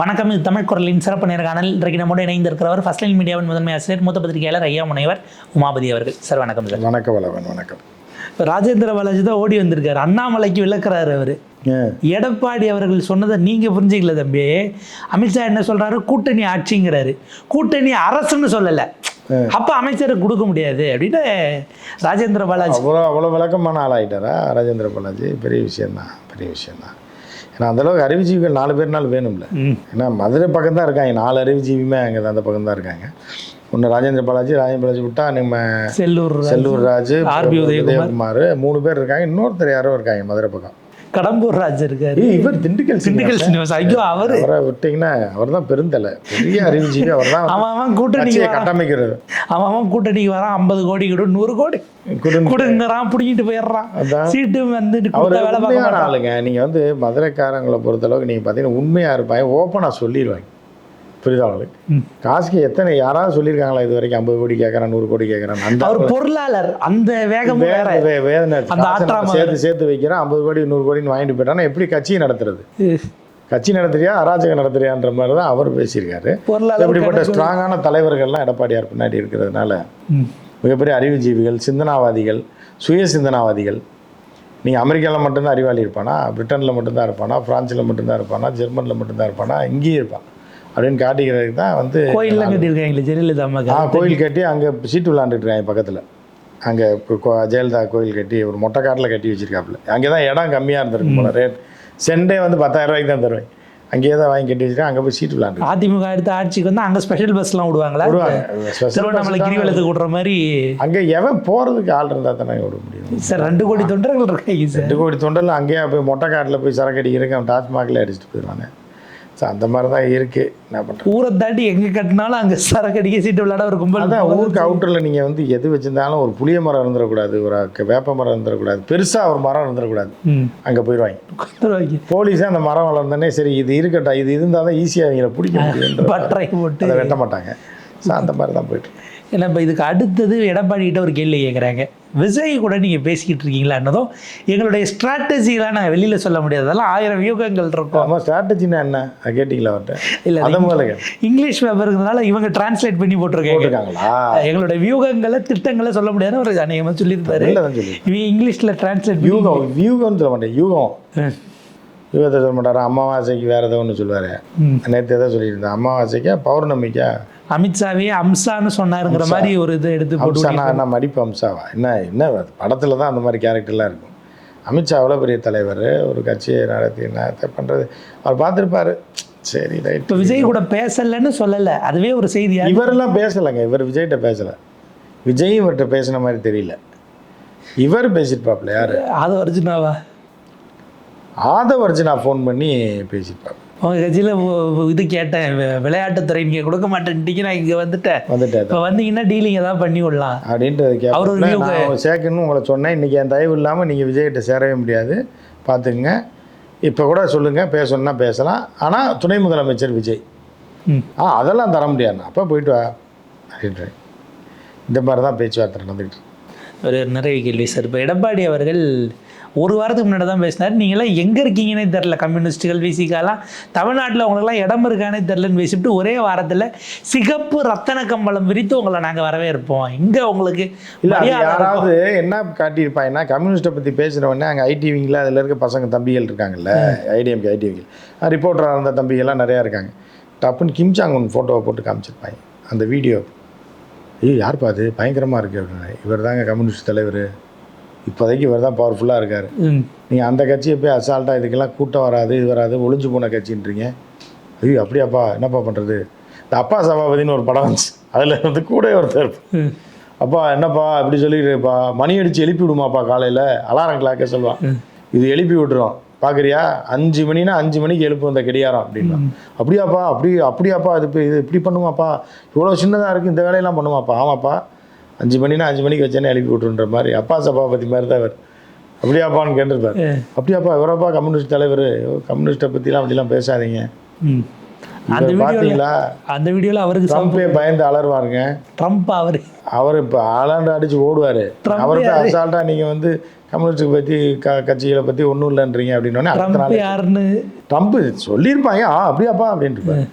வணக்கம். இது தமிழ் குரலின் சிறப்பு நேர்காணல். இன்றைக்கு நம்மோடு இணைந்திருக்கிறவர் ஃபர்ஸ்ட் லைன் மீடியாவின் முதன்மை ஆசிரியர் மூத்த பத்திரிகையாளர் ஐயா முனைவர் உமாபதி அவர்கள். சார் வணக்கம். சார் வணக்கம். வணக்கம். ராஜேந்திர பாலாஜி தான் ஓடி வந்திருக்காரு, அண்ணாமலைக்கு விளக்குறாரு அவர். எடப்பாடி அவர்கள் சொன்னதை நீங்க புரிஞ்சுக்கல தம்பி. அமித்ஷா என்ன சொல்றாரு, கூட்டணி ஆட்சிங்கிறாரு, கூட்டணி அரசுன்னு சொல்லலை. அப்ப அமைச்சருக்கு கொடுக்க முடியாது அப்படின்னு ராஜேந்திர பாலாஜி அவ்வளோ விளக்கமான ஆளாயிட்டாரா ராஜேந்திர பாலாஜி? பெரிய விஷயம்தான். ஏன்னா அந்தளவுக்கு அறிவுஜீவிகள் 4 பேர்னாலும் வேணும்ல. ஏன்னா மதுரை பக்கம் தான் இருக்காங்க, 4 அறிவுஜீவியுமே அங்கே தான் அந்த பக்கம் தான் இருக்காங்க. ஒன்று ராஜேந்திர பாலாஜி விட்டா நம்ம செல்லூர் ராஜு, ஆர்பி உதயகுமார் 3 பேர் இருக்காங்க. இன்னொருத்தர் யாரோ இருக்காங்க மதுரை பக்கம், கடம்பூர் ராஜ் இருக்காரு. இவர் திண்டுக்கல் சீனிவாசன். ஐயோ, அவரை விட்டீங்கன்னா அவர் தான் பெருந்தலை, பெரிய அறிவுஜீவி. அவர் தான் அவன் கூட்டணியை கட்டமைக்கிறது. அவன் கூட்டணிக்கு வரான், 50 கோடி கொடு, 100 கோடி கொடுங்கிறான், பிடிக்கிட்டு போயிடுறான். சீட்டு வந்து வேலை பார்க்க ஆளுங்க. நீங்கள் வந்து மதுரைக்காரங்களை பொறுத்தளவுக்கு நீங்கள் பார்த்தீங்கன்னா உண்மையாக இருப்பாங்க, ஓப்பனாக சொல்லிடுவாங்க. புரியுதா அவங்களுக்கு? காசுக்கு எத்தனை யாராவது சொல்லியிருக்காங்களா இது வரைக்கும் 50 கோடி கேட்கறான், 100 கோடி கேட்கறான்? அந்த அவர் பொருளாளர், அந்த வேகம் வேதனை சேர்த்து வைக்கிறான். 50 கோடி 100 கோடின்னு வாங்கிட்டு போயிட்டான்னா எப்படி கட்சியை நடத்துறது? கட்சி நடத்துறியா அராஜகம் நடத்துறியான்ற மாதிரி தான் அவர் பேசியிருக்காரு. இப்படிப்பட்ட ஸ்ட்ராங்கான தலைவர்கள்லாம் எடப்பாடியார் பின்னாடி இருக்கிறதுனால மிகப்பெரிய அறிவுஜீவிகள், சிந்தனாவாதிகள், சுய சிந்தனாவாதிகள். நீங்கள் அமெரிக்காவில் மட்டும்தான் அறிவாளி இருப்பானா, பிரிட்டனில் மட்டும்தான் இருப்பானா, ஃப்ரான்ஸில் மட்டும்தான் இருப்பானா, ஜெர்மனியில் மட்டும்தான் இருப்பானா, இங்கேயும் இருப்பான் அப்படின்னு காட்டிக்கிறதுக்கு தான் வந்து கோயிலெலாம் கட்டியிருக்காங்களே ஜெயலலிதா அம்மா. கோயில் கட்டி அங்கே சீட்டு விளாண்டுருக்காங்க பக்கத்தில். அங்கே ஜெயலலிதா கோயில் கட்டி ஒரு மொட்டைக்காட்டில் கட்டி வச்சுருக்காப்புல. அங்கே தான் இடம் கம்மியாக இருந்திருக்கும் போல. ரேட் சென்டே வந்து 10,000 ரூபாய்க்கு தான் தருவேன். அங்கேயே தான் வாங்கி கட்டி வச்சுருக்கேன். அங்கே போய் சீட்டு விளாண்டு. அதிமுக அடுத்த ஆட்சிக்கு வந்து அங்கே ஸ்பெஷல் பஸ்லாம் விடுவாங்களா? திருவண்ணாமலை கிரிவலத்துக்கு விடுற மாதிரி. அங்கே எவன் போகிறதுக்கு ஆள் இருந்தால் தானே விட முடியும் சார். 2 கோடி தொண்டர்கள் இருக்காங்க சார். 2 கோடி தொண்டர்கள் அங்கேயே போய் மொட்டைக்காட்டில் போய் சரக்கு அடிக்கிறதுக்கு அவன் டாஸ்மாகில் அடிச்சுட்டு போயிடுவாங்க. ஸோ அந்த மாதிரி தான் இருக்குது. என்ன பண்ணுறது? ஊரை தாண்டி எங்கே கட்டினாலும் அங்கே சரக்கு அடிக்க சீட்டு விளையாட ஒரு கும்பல் தான். ஊருக்கு அவுட்டரில் நீங்கள் வந்து எது வச்சுருந்தாலும் ஒரு புளிய மரம் இருந்துடக்கூடாது, ஒரு வேப்ப மரம் இருந்துடக்கூடாது, பெருசாக ஒரு மரம் இருந்துடக்கூடாது. அங்கே போயிடுவாங்க போலீஸே. அந்த மரம் வளர்ந்தோடனே சரி இது இருக்கட்டும், இது இருந்தால் தான் ஈஸியாக அவங்கள பிடிக்க முடியும், பட்டறை போட்டு அதை வெட்ட மாட்டாங்க. ஸோ அந்த மாதிரி தான் போய்ட்டு. ஏன்னா இப்போ இதுக்கு அடுத்தது எடப்பாடிக்கிட்ட ஒரு கேள்வி கேட்குறாங்க. விஜய் கூட நீங்கள் பேசிக்கிட்டு இருக்கீங்களான்னதும் எங்களுடைய ஸ்ட்ராட்டஜிலாம் நாங்கள் வெளியில் சொல்ல முடியாது, அதெல்லாம் 1000 வியூகங்கள் இருக்கும். ஆமாம், ஸ்ட்ராட்டஜினா என்ன கேட்டிங்களா அவர்கிட்ட? இல்லை, இங்கிலீஷ் பேப்பருங்கிறதுனால இவங்க டிரான்ஸ்லேட் பண்ணி போட்டிருக்காங்களா. எங்களுடைய வியூகங்களை திட்டங்களை சொல்ல முடியாதுன்னு ஒரு அநேகமாக சொல்லியிருப்பாரு. இவங்க இங்கிலீஷில் டிரான்ஸ்லேட் வியூகம்னு சொல்ல மாட்டேன், யூகத்தை சொல்ல மாட்டார். அமாவாசைக்கு வேறு ஏதோ ஒன்று சொல்லுவார். நேற்று எதாவது சொல்லியிருந்தேன், அமாவாசைக்கா பௌர்ணமிக்கா அமித்ஷாவே அம்சான்னு சொன்னாருங்கிற மாதிரி ஒரு இது எடுத்து போட்டு. என்ன மடிப்பு அம்சாவா? என்ன படத்தில் தான் அந்த மாதிரி கேரக்டர்லாம் இருக்கும். அமித்ஷா அவ்வளோ பெரிய தலைவர், ஒரு கட்சியை நடத்தி என்ன பண்ணுறது அவர் பார்த்துருப்பாரு. சரி ரைட். இப்போ விஜய் கூட பேசலைன்னு சொல்லலை, அதுவே ஒரு செய்தி. இவரெல்லாம் பேசலைங்க, இவர் விஜய்கிட்ட பேசலை. விஜய் இவர்கிட்ட பேசின மாதிரி தெரியல. இவர் பேசியிருப்பாப்புல. யார்? ஆதவ அர்ஜுனா ஃபோன் பண்ணி பேசியிருப்பாப்பு. உங்கள் கட்சியில் இது கேட்டேன், விளையாட்டுத்துறை நீங்கள் கொடுக்க மாட்டேன்ட்டீங்க, நான் இங்கே வந்துட்டேன், இப்போ வந்தீங்கன்னா டீலிங் ஏதாவது பண்ணி விடலாம் அப்படின்ட்டு அவர் சேர்க்கணும்னு உங்களை சொன்னேன். இன்றைக்கி என் தயவு இல்லாமல் நீங்கள் விஜய்கிட்ட சேரவே முடியாது, பார்த்துக்குங்க. இப்போ கூட சொல்லுங்கள், பேசணுன்னா பேசலாம், ஆனால் துணை முதலமைச்சர் விஜய் அதெல்லாம் தர முடியாது, அப்போ போயிட்டு வா அப்படின்ற இந்த மாதிரி தான் பேச்சுவார்த்தை நடந்துக்கிட்டு. ஒரு நிறைய கேள்வி சார். இப்போ எடப்பாடி அவர்கள் ஒரு வாரத்துக்கு முன்னாடி தான் பேசினார், நீங்களாம் எங்கே இருக்கீங்கன்னே தெரில, கம்யூனிஸ்ட்டுகள் விசிகாலாம் தமிழ்நாட்டில் உங்களுக்குலாம் இடம் இருக்கானே தெரிலன்னு பேசிவிட்டு ஒரே வாரத்தில் சிகப்பு ரத்தன கம்பளம் விரித்து உங்களை நாங்கள் வரவே இருப்போம், இங்கே உங்களுக்கு இல்லை யாராவது என்ன காட்டியிருப்பாங்கன்னா கம்யூனிஸ்ட்டை பற்றி பேசுகிறவொடனே அங்கே ஐடிவிங்கில் அதில் இருக்க பசங்க தம்பிகள் இருக்காங்கல்ல, ஐடிவிங்கில் ரிப்போர்ட்டராக இருந்த தம்பிகள்லாம் நிறையா இருக்காங்க. டப்புன்னு கிம்சாங் ஒன்று ஃபோட்டோவை போட்டு காமிச்சிருப்பாங்க. அந்த வீடியோ யார் பார்த்து பயங்கரமாக இருக்குது அப்படின்னு. இவர் தாங்க கம்யூனிஸ்ட் தலைவர், இப்போதைக்கு இவர் தான் பவர்ஃபுல்லாக இருக்கார். நீங்கள் அந்த கட்சியை போய் அசால்ட்டாக இதுக்கெல்லாம் கூட்டம் வராது, இது வராது, ஒளிஞ்சு போன கட்சின்றீங்க. ஐயோ அப்படியாப்பா, என்னப்பா பண்ணுறது? இந்த அப்பா சபாபதினு ஒரு படம் வந்துச்சு, அதில் வந்து கூட ஒருத்தர், அப்பா என்னப்பா இப்படி சொல்லிடுப்பா, மணி அடித்து எழுப்பி விடுமாப்பா, காலையில் அலாரம் கிளாக்க சொல்லுவான், இது எழுப்பி விட்டுரும் பார்க்குறியா, 5 மணினா 5 மணிக்கு எழுப்பு வந்த கடியாரம் அப்படின்னா. அப்படியாப்பா அப்படியாப்பா இது இப்படி பண்ணுமாப்பா, இவ்வளோ சின்னதாக இருக்குது, இந்த வேலையெல்லாம் பண்ணுமாப்பா. ஆமாப்பா, 5 மணினா 5 மணிக்கு வச்சேன்னு எழுப்பி விட்டுன்ற மாதிரி அப்பா சபாபதி மாதிரி தான் அவர். அப்படியாப்பான்னு கேட்டிருப்பார். அப்படியாப்பா இவரப்பா கம்யூனிஸ்ட் தலைவர், கம்யூனிஸ்ட்டை பற்றிலாம் அப்படிலாம் பேசாதீங்க. அந்த பார்த்தீங்களா? அந்த வீடியோவில் அவருக்கு ட்ரம்ப்பே பயந்து அலறுவாருங்க. ட்ரம்ப் அவர் இப்போ ஆளாண்டு அடிச்சு ஓடுவார். அவர்கிட்ட அசால்ட்டாக நீங்கள் வந்து கம்யூனிஸ்ட்டுக்கு பற்றி கட்சிகளை பற்றி ஒன்றும் இல்லைன்றீங்க அப்படின்னோடனே அடுத்த நாள் யாருன்னு ட்ரம்ப் சொல்லியிருப்பாங்க. அப்படியாப்பா அப்படின்ட்டு இருப்பாரு.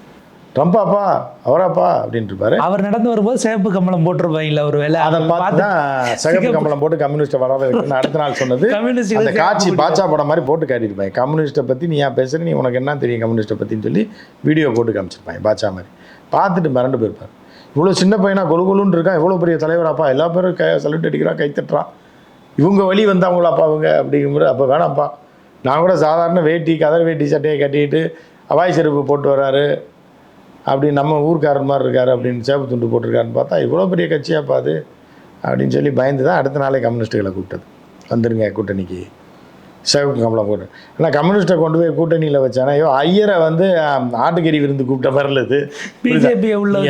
ட்ரம்ப்பாப்பா அவராப்பா அப்படின்ட்டு இருப்பாரு. அவர் நடந்து வரும்போது சிவப்பு கம்பளம் போட்டிருப்பாங்களா ஒரு வேலை, அதை பார்த்து தான் சிகப்பு கம்பளம் போட்டு கம்யூனிஸ்ட்டை வர வைக்கணும்னு அடுத்த நாள் சொன்னது. அந்த காட்சி பாட்சா படம் மாதிரி போட்டு காட்டியிருப்பாங்க. கம்யூனிஸ்ட்டை பற்றி நீ ஏன் பேசுகிற, நீ உனக்கு என்ன தெரியும் கம்யூனிஸ்ட்டை பற்றின்னு சொல்லி வீடியோ போட்டு காமிச்சிருப்பாங்க பாட்சா மாதிரி. பார்த்துட்டு மிரண்டு போயிருப்பார். இவ்வளோ சின்ன பையனா கொலுன்னு இருக்கான், எவ்வளோ பெரிய தலைவராப்பா, எல்லா பேரும் சல்யூட் அடிக்கிறான், கைத்தட்டுறான், இவங்க வழி வந்தவங்களாப்பா அவங்க அப்படிங்கும்போது அப்போ வேணாம்ப்பா, நான் கூட சாதாரண வேட்டி கதர் வேட்டி சட்டையை கட்டிக்கிட்டு அவாய் செருப்பு போட்டு வர்றாரு, அப்படி நம்ம ஊர்க்காரர் மாதிரி இருக்காரு அப்படின்னு சேப்பு துண்டு போட்டிருக்காருன்னு பார்த்தா இவ்வளோ பெரிய கட்சியாப்பா அது அப்படின்னு சொல்லி பயந்து தான் அடுத்த நாளே கம்யூனிஸ்ட்டுகளை கூப்பிட்டது. வந்துருங்க கூட்டணிக்கு, சிவப்பு கம்பளம் போட்டு. ஆனால் கம்யூனிஸ்ட்டை கொண்டு போய் கூட்டணியில் வச்சானா ஐயோ ஐயரை வந்து ஆட்டுக்கறி விருந்து கூப்பிட்ட வரலது. பிஜேபி உள்ள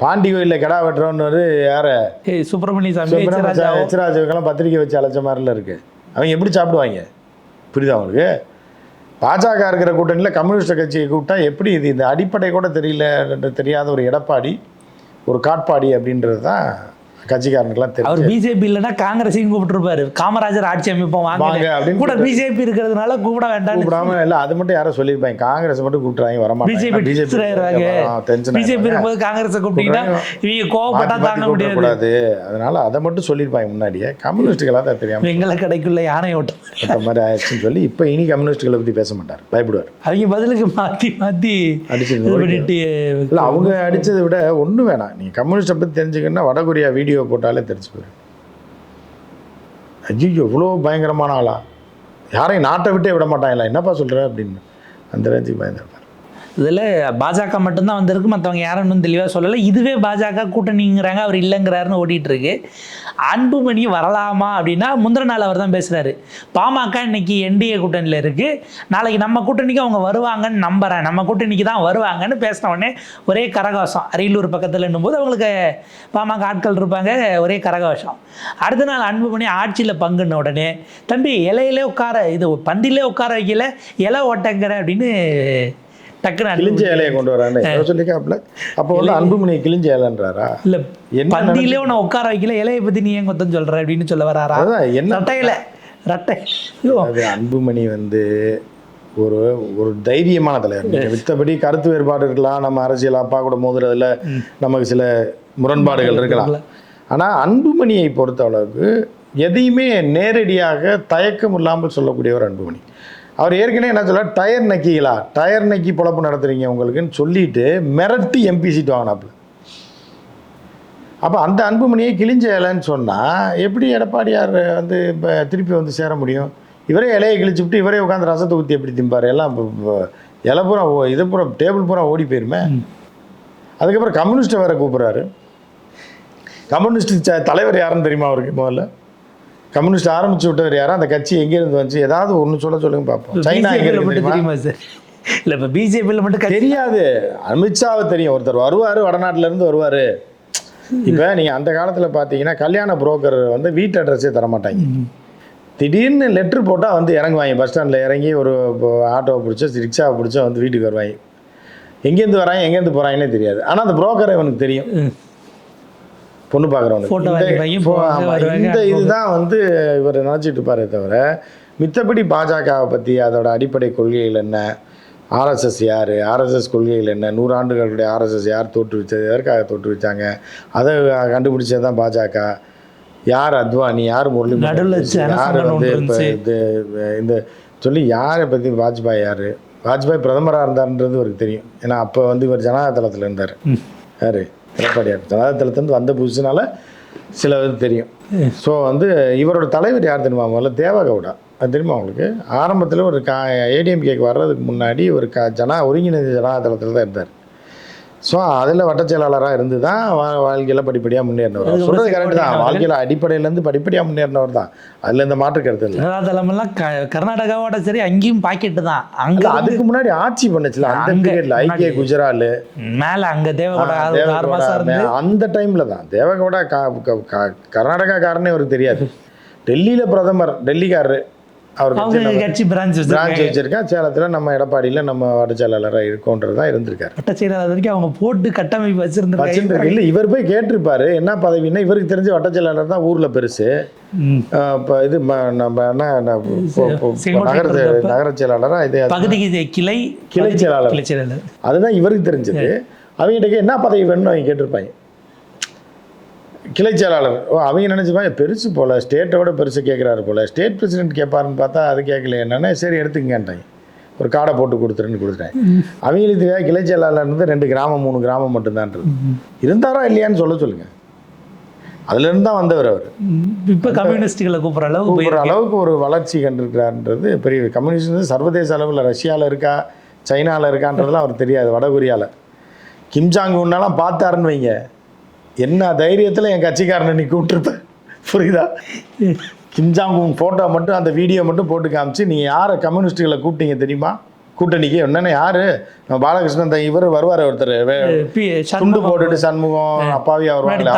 பாண்டி கோயிலில் கிடா வெட்டுறோன்னு யாரை சுப்பிரமணிய சாமி எச்ராஜுக்கெல்லாம் பத்திரிக்கை வச்சு அழைச்ச மாதிரில இருக்கு. அவங்க எப்படி சாப்பிடுவாங்க புரியுதா அவங்களுக்கு? பாஜக இருக்கிற கூட்டணியில் கம்யூனிஸ்ட் கட்சியை கூப்பிட்டா எப்படி இது இந்த அடிப்படை கூட தெரியாத ஒரு எடப்பாடி, ஒரு காட்பாடி அப்படின்றது தான் கட்சிக்காரனுக்குலாம் தெரியும். அவர் பிஜேபி இல்லைன்னா காங்கிரஸையும் கூப்பிட்டுருப்பாரு, காமராஜர் ஆட்சி அமைப்போம் வாங்க அப்படின்னு கூட பிஜேபி இருக்கிறதுனால கூப்பிட வேண்டாம் கூப்பிடாம இல்லை. அது மட்டும் யாரும் சொல்லியிருப்பாங்க, காங்கிரஸ் மட்டும் கூப்பிட்டுறாங்க வரமாட்டாங்க. பிஜேபி இருக்கும்போது காங்கிரஸை கூப்பிட்டீங்கன்னா இவங்க கோவப்பட்டா தாங்க முடியாது. அதனால அதை மட்டும் சொல்லியிருப்பாங்க முன்னாடியே. கம்யூனிஸ்டுகளாக தான் தெரியாம எங்களை கடைக்குள்ள யானை ஓட்டம் மாதிரி ஆயிடுச்சுன்னு சொல்லி இப்போ இனி கம்யூனிஸ்டுகளை பற்றி பேச மாட்டார், பயப்படுவார். அவங்க பதிலுக்கு மாற்றி மாற்றி அடிச்சு இல்லை, அவங்க அடித்ததை விட ஒன்றும் வேணாம். நீங்கள் கம்யூனிஸ்டை பற்றி தெரிஞ்சுக்கணுன்னா வடகொரியா வீடியோ போட்டாலே தெரிஞ்சு போயிடும். ஐயோ எவ்வளோ பயங்கரமான ஆளா, யாரையும் நாட்டை விட்டே விட மாட்டாங்களா, என்னப்பா சொல்கிற அப்படின்னு அந்த ரேஞ்சுக்கு பயந்துருப்பார். இதில் பாஜக மட்டும்தான் வந்திருக்கு, மற்றவங்க யாரும் இன்னும் தெளிவாக சொல்லலை. இதுவே பாஜக கூட்டணிங்கிறாங்க, அவர் இல்லைங்கிறாருன்னு ஓடிட்டுருக்கு. அன்புமணி வரலாமா அப்படின்னா முந்தின நாள் அவர் தான் பேசுகிறாரு. பாமக இன்னைக்கு என்டிஏ கூட்டணியில் இருக்குது, நாளைக்கு நம்ம கூட்டணிக்கு அவங்க வருவாங்கன்னு நம்புகிறேன், நம்ம கூட்டணிக்கு தான் வருவாங்கன்னு பேசின உடனே ஒரே கரகோஷம். அரியலூர் பக்கத்தில் போது அவங்களுக்கு பாமக ஆட்கள் இருப்பாங்க, ஒரே கரகோஷம். அடுத்த நாள் அன்புமணி ஆட்சியில் பங்குன உடனே தம்பி இலையிலே உட்கார, இது பந்திலே உட்கார வைக்கல, இலை ஓட்டங்கிற அப்படின்னு டக்குன்னு கிழிஞ்ச இலையை கொண்டு வரான்னு சொல்லிக்காப்புல. அப்போ வந்து அன்புமணி கிழிஞ்ச இலைன்றாரா? இல்லை பந்தியிலே உன்னை உட்கார வைக்கல, இலையை பற்றி நீ ஏன் கொத்தம் சொல்கிற அப்படின்னு சொல்ல வராரா? என்ன ரட்டையில ரட்டை. அது அன்புமணி வந்து ஒரு ஒரு தைரியமான தலைவர். மித்தபடி கருத்து வேறுபாடு இருக்கலாம், நம்ம அரசியல் அப்பா கூட மோதுறதுல நமக்கு சில முரண்பாடுகள் இருக்கலாம். ஆனால் அன்புமணியை பொறுத்த அளவுக்கு எதையுமே நேரடியாக தயக்கம் இல்லாமல் சொல்லக்கூடிய ஒரு அன்புமணி. அவர் ஏற்கனவே என்ன சொல்ல, டயர் நக்கிங்களா, டயர் நக்கி பொழப்பு நடத்துறீங்க உங்களுக்குன்னு சொல்லிட்டு மிரட்டி எம்பி சீட் வாங்கினாப்புல. அப்போ அந்த அன்புமணியை கிழிஞ்ச இலைன்னு சொன்னால் எப்படி எடப்பாடியார் வந்து இப்போ திருப்பி வந்து சேர முடியும்? இவரே இலையை கிழிச்சுவிட்டு இவரே உட்காந்து ரசத்தை ஊற்றி எப்படி திம்பார்? எல்லாம் இலை பூரா இது பூரா டேபிள் பூரா ஓடி போயிருமே. அதுக்கப்புறம் கம்யூனிஸ்ட்டை வேறு கூப்பிட்றாரு. கம்யூனிஸ்ட் தலைவர் யாருன்னு தெரியுமா அவருக்கு? முதல்ல கம்யூனிஸ்ட் ஆரம்பிச்சு விட்டவர் யாரும், அந்த கட்சி எங்கேருந்து வந்துச்சு, ஏதாவது ஒன்று சொல்லுங்க பார்ப்போம். சைனா எங்கே தெரியுமா சார்? இல்லை இப்போ பிஜேபியில் மட்டும் தெரியாது, அமித்ஷாவை தெரியும். ஒருத்தர் வருவார், வடநாட்டிலேருந்து வருவார். இப்போ நீங்கள் அந்த காலத்தில் பார்த்தீங்கன்னா கல்யாண புரோக்கர் வந்து வீட்டு அட்ரஸே தரமாட்டாங்க. திடீர்னு லெட்ரு போட்டால் வந்து இறங்குவாங்க, பஸ் ஸ்டாண்டில் இறங்கி ஒரு ஆட்டோவை பிடிச்சா ரிக்ஷாவை பிடிச்சா வந்து வீட்டுக்கு வருவாங்க. எங்கேருந்து வராங்க எங்கேருந்து போகிறாங்கன்னே தெரியாது. ஆனால் அந்த புரோக்கரை இவனுக்கு தெரியும், பொண்ணு பார்க்குறவனுக்கு. இந்த இதுதான் வந்து இவர் நினச்சிட்டு இருப்பாரே தவிர மித்தபடி பாஜகவை பற்றி அதோட அடிப்படை கொள்கைகள் என்ன, ஆர்எஸ்எஸ் யார், ஆர்எஸ்எஸ் கொள்கைகள் என்ன, 100 ஆண்டுகளுடைய ஆர்எஸ்எஸ் யார் தோற்றுவிச்சது, எதற்காக தோற்றுவிச்சாங்க, அதை கண்டுபிடிச்சது தான் பாஜக, யார் அத்வானி, யார் முரளி, யார் வந்து இப்போ இந்த சொல்லி யாரை பற்றி, வாஜ்பாய் யார், வாஜ்பாய் பிரதமராக இருந்தார்ன்றது இவருக்கு தெரியும். ஏன்னா அப்போ வந்து இவர் ஜனதா தளத்தில் இருந்தார். யார்? எடப்பாடியார். ஜனதா தளத்துலேருந்து வந்த புதுசுனால சில இது தெரியும். ஸோ வந்து இவரோட தலைவர் யார் தெரியுமா? முதல்ல தேவகவுடா, அது தெரியுமா உங்களுக்கு? ஆரம்பத்தில் ஒரு ஏடிஎம்கேக்கு வர்றதுக்கு முன்னாடி ஒரு ஒருங்கிணைந்த ஜனதா தளத்தில் தான் இருந்தார். ஸோ அதில் வட்டச் செயலாளராக இருந்து தான் வாழ்க்கையில் படிப்படியாக முன்னேறினவர். சொல்கிறது கரெக்டு தான், வாழ்க்கையில் அடிப்படையிலேருந்து படிப்படியாக முன்னேறினவர் தான், அதில் இந்த மாற்று கருத்து இல்லை. ஜனதாதளமெல்லாம் கர்நாடகாவோட சரி அங்கேயும் பாக்கெட்டு தான். அங்கே அதுக்கு முன்னாடி ஆட்சி பண்ணுச்சுல அந்த பீரியடில் ஐக்கிய குஜரால் மேலே அங்கே தேவகவுடா அந்த டைமில் தான். தேவகவுடா கர்நாடகாக்காரனே அவருக்கு தெரியாது. டெல்லியில் பிரதமர், டெல்லிக்காரரு, அவர் அவங்க கட்சி பிரான்ச் வச்சிருக்கா. சேலத்தில் நம்ம எடப்பாடியில் நம்ம வட்ட செயலாளராக இருக்கோன்றதா இருந்திருக்காரு. வட்ட செயலாளர் வரைக்கும் அவங்க போட்டு கட்டமைப்பு வச்சிருந்திருக்காரு. இல்லை, இவர் போய் கேட்டிருப்பாரு என்ன பதவின்னா, இவருக்கு தெரிஞ்ச வட்ட செயலாளர் தான் ஊரில் பெருசு. இப்போ இது நம்ம என்ன நகர செயலாளராக இது பகுதி கிளை செயலாளர், அதுதான் இவருக்கு தெரிஞ்சது. அவங்ககிட்ட என்ன பதவி வேணும்னு அவங்க கேட்டிருப்பாங்க. கிளை செயலாளர், அவங்க நினச்சிப்பாங்க பெருசு போல், ஸ்டேட்டோட பெருசு கேட்குறாரு போல், ஸ்டேட் பிரசிடென்ட் கேட்பாருன்னு பார்த்தா அது கேட்கல. என்னன்னா சரி எடுத்துக்கங்கன்ட்டாங்க, ஒரு கார்டை போட்டு கொடுத்துட்டேன். அவங்களுக்கு கிளை செயலாளர் இருந்து 2 கிராமம் 3 கிராமம் மட்டும்தான்றது. இருந்தாரா இல்லையான்னு சொல்லுங்க. அதுலேருந்து தான் வந்தவர் அவர். இப்போ கம்யூனிஸ்டுகளை கூப்பிட்ற அளவுக்கு ஒரு வளர்ச்சி கண்டிருக்கிறார்ன்றது பெரிய. கம்யூனிஸ்ட் சர்வதேச அளவில் ரஷ்யாவில் இருக்கா, சைனாவில் இருக்கான்றதுலாம் அவர் தெரியாது. வடகொரியாவில் கிம் ஜாங் உன்னாலாம் பார்த்தாருன்னு வைங்க, என்ன தைரியத்தில் என் கட்சிக்காரனை நீ கூப்பிட்டுருப்பேன், புரியுதா? கிம் ஜாங் உன் ஃபோட்டோ மட்டும், அந்த வீடியோ மட்டும் போட்டு காமிச்சு நீங்கள் யாரை கம்யூனிஸ்டுகளை கூப்பிட்டீங்க தெரியுமா கூட்டணிக்கு? என்னென்ன யார்? நம்ம பாலகிருஷ்ணன் தான், இவர் வருவார் ஒருத்தர் துண்டு போட்டுட்டு சண்முகம் அப்பாவியா வருவாங்க,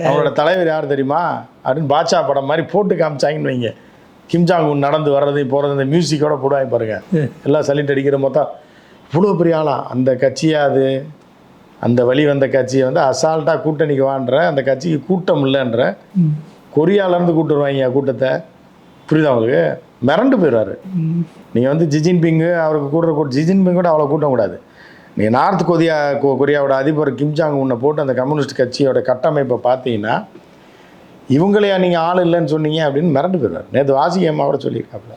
அவங்களோட தலைவர் யார் தெரியுமா அப்படின்னு பாட்சா படம் மாதிரி போட்டு காமிச்சாங்கன்னு வைங்க. கிம் ஜாங் உன் நடந்து வர்றதையும் போகிறது, இந்த மியூசிக்கோட போடுவாங்க பாருங்க, எல்லாம் சல்யூட் அடிக்கிற மொத்தம். இவ்வளோ பெரிய ஆளா அந்த கட்சியா? அது அந்த வழி வந்த கட்சியை அசால்ட்டாக கூட்டணிக்கு வான்ற, அந்த கட்சிக்கு கூட்டம் இல்லைன்ற, கொரியாவிலேருந்து கூட்டு வருவாங்க கூட்டத்தை, புரியுதா உங்களுக்கு? மிரண்டு போயிடுவார். நீங்கள் ஜிஜின்பிங்கு அவருக்கு கூடுற ஜிஜின்பிங் கூட அவ்வளோ கூட்டம் கூடாது. நீங்கள் நார்த் கொரியாவோட அதிபர் கிம் ஜாங் உன்னை போட்டு அந்த கம்யூனிஸ்ட் கட்சியோட கட்டமைப்பை பார்த்தீங்கன்னா, இவங்களையா நீங்கள் ஆள் இல்லைன்னு சொன்னீங்க அப்படின்னு மிரண்டு போயிடுவார். நேற்று வாசிக அம்மாவோட சொல்லியிருக்காப்புல,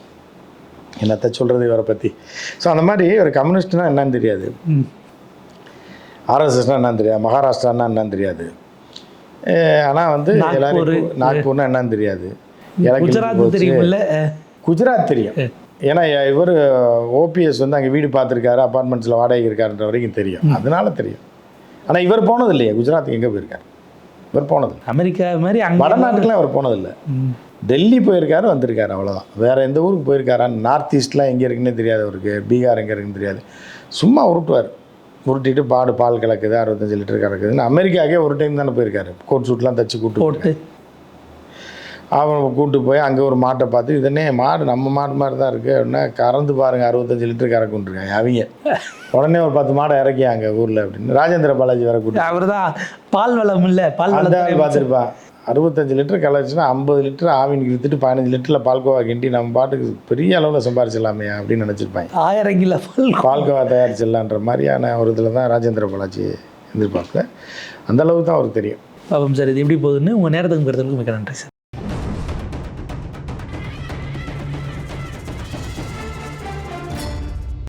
என்னத்தை சொல்கிறது இவரை பற்றி. ஸோ அந்த மாதிரி ஒரு கம்யூனிஸ்ட்னா என்னன்னு தெரியாது, ஆர்எஸ்எஸ்னா என்னன்னு தெரியாது, மகாராஷ்டிரானா என்னன்னு தெரியாது, ஆனால் எல்லாரும் நாக்பூர்னா என்னன்னு தெரியாது, குஜராத் தெரியும். ஏன்னா இவர் ஓபிஎஸ் அங்கே வீடு பார்த்துருக்காரு, அப்பார்ட்மெண்ட்ஸில் வாடகை இருக்காருன்ற வரைக்கும் தெரியும், அதனால தெரியும். ஆனால் இவர் போனது இல்லையே குஜராத்துக்கு. எங்கே போயிருக்காரு இவர்? போனது அமெரிக்கா மாதிரி வடநாட்டுக்குலாம் அவர் போனதில்லை. டெல்லி போயிருக்காரு, வந்திருக்காரு, அவ்வளோதான். வேறு எந்த ஊருக்கு போயிருக்காரா? நார்த் ஈஸ்ட்லாம் எங்கே இருக்குன்னே தெரியாது அவருக்கு, பீகார் எங்கே இருக்குன்னு தெரியாது. சும்மா உருட்டிட்டு பால் கலக்குது, 65 லிட்டர் கலக்குதுன்னு. அமெரிக்காவே ஒரு டைம் தானே போயிருக்காரு, கோட் சூட்லாம் தச்சு கூப்பிட்டு அவன் கூப்பிட்டு போய் அங்கே ஒரு மாட்டை பார்த்து, இதனே மாடு நம்ம மாடு மாதிரி தான் இருக்குது அப்படின்னா, கறந்து பாருங்கள் 65 லிட்டர் கறக்குன்ட்ருக்காங்க அவங்க. உடனே ஒரு 10 மாடை இறக்கியாங்க ஊரில் அப்படின்னு. ராஜேந்திர பாலாஜி வர கூப்பிட்டு, அவர் தான் பால் வளம் இல்லை, பால் வளம் பார்த்துருப்பான். 65 லிட்டர் கலச்சுன்னா 50 லிட்டர் ஆவினுக்கு விற்றுட்டு 15 லிட்டரில் பால்கோவா கிண்டி நம்ம பாட்டுக்கு பெரிய அளவில் சம்பாரிச்சிடலாமே அப்படின்னு நினச்சிருப்பாங்க. 1000 கிலோ பால்கோவா தயாரிச்சிடலான்ற மாதிரியான ஒரு இதில் தான் ராஜேந்திர பாலாஜி இருந்திருப்பாங்க. அந்தளவுக்கு தான் அவருக்கு தெரியும். பாப்போம் சார், இது எப்படி போகுதுன்னு உங்கள் நேரத்துக்கு மிக்க நன்றி சார்.